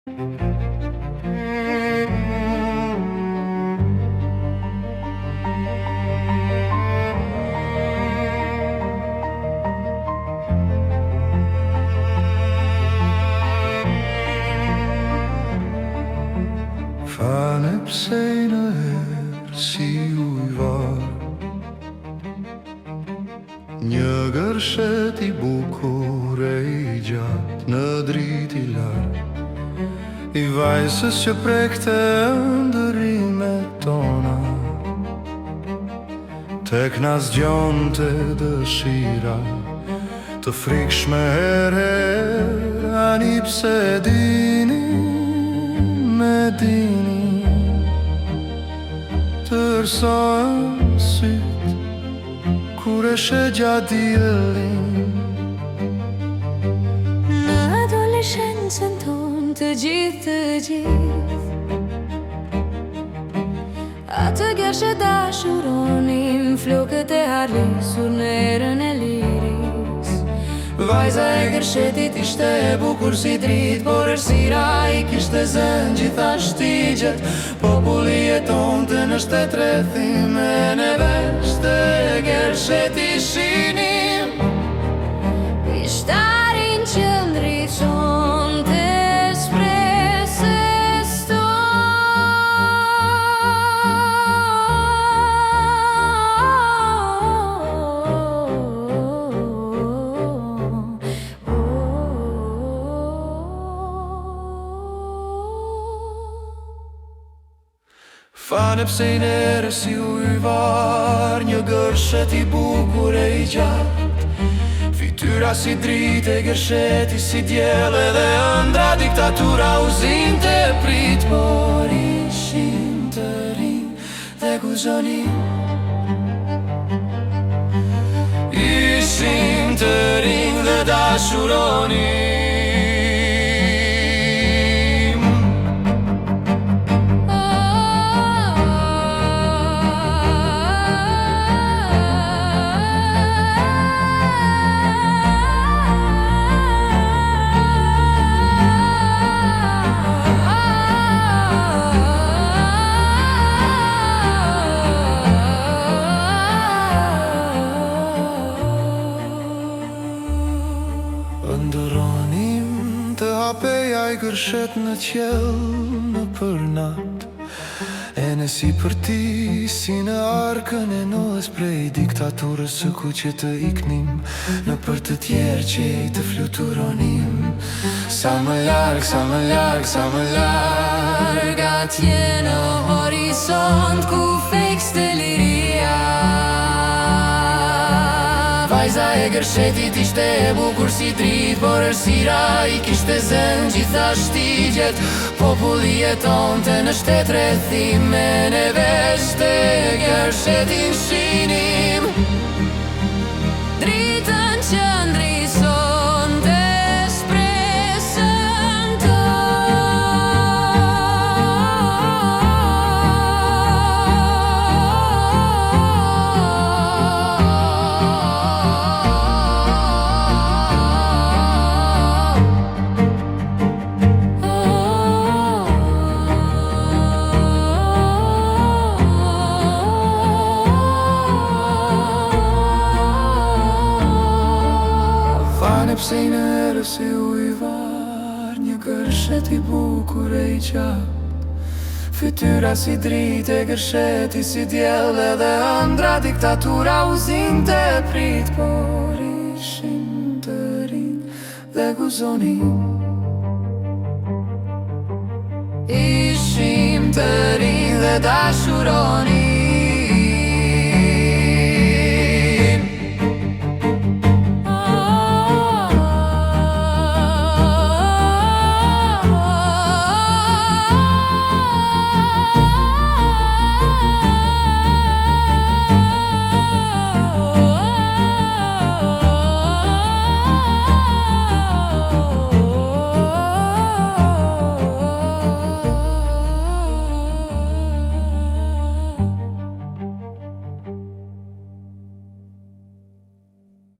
Fane pse në herë si ujvar, një gërshet i bukur e i gjatë në dritë i lartë, i vajzës që prekte ëndërimet tona, tek na zgjonte dëshira të frikshme herë, ani pse dini me dini të rësojnë syt kur e she gjatë diellin. Në adoleshencën tonë të gjithë atë gërshe dashuronin flokët e harlisur në erën e liris. Vajza e gërshetit ishte e bukur si dritë, por errësira i kishte zënë gjithashtu i gjatë. Populli jetonte në shtet rrethime, ne veshte e gërsheti shinim. Ishtarin që ndriçonte shpresës Fane pse i nere si ujvar, një gërshet i bukur e i gjatë, fytyra si dritë e gërsheti si diell, edhe ëndra diktatura uzinte prit, por ishin të rinj dhe guxonin. Ishin të rinj dhe dashuronin. Ndëronim të hapeja i gërshet në qell në përnat, e në si për ti, si në arkën e Noës, prej diktaturës së ku që të iknim, në për të tjerë që i të fluturonim. Sa më larg, sa më larg, sa më larg, atje në horizont ku fekste liria. Vajza e gërshetit ishte e bukur si dritë, por errësira i kishte zënë gjithashtu i gjatë. Populli jetonte në shtet rrethime, ne veshte e gërshetin shinim. Dritën që ndriçonte shpresën pse i nere si ujvar, një gërshet i bukur e i gjatë, fytyra si dritë e gërsheti si diell, edhe ëndra diktatura uzinte prit, por ishin të rinj dhe guxonin. Ishim të rinj dhe dashuronin.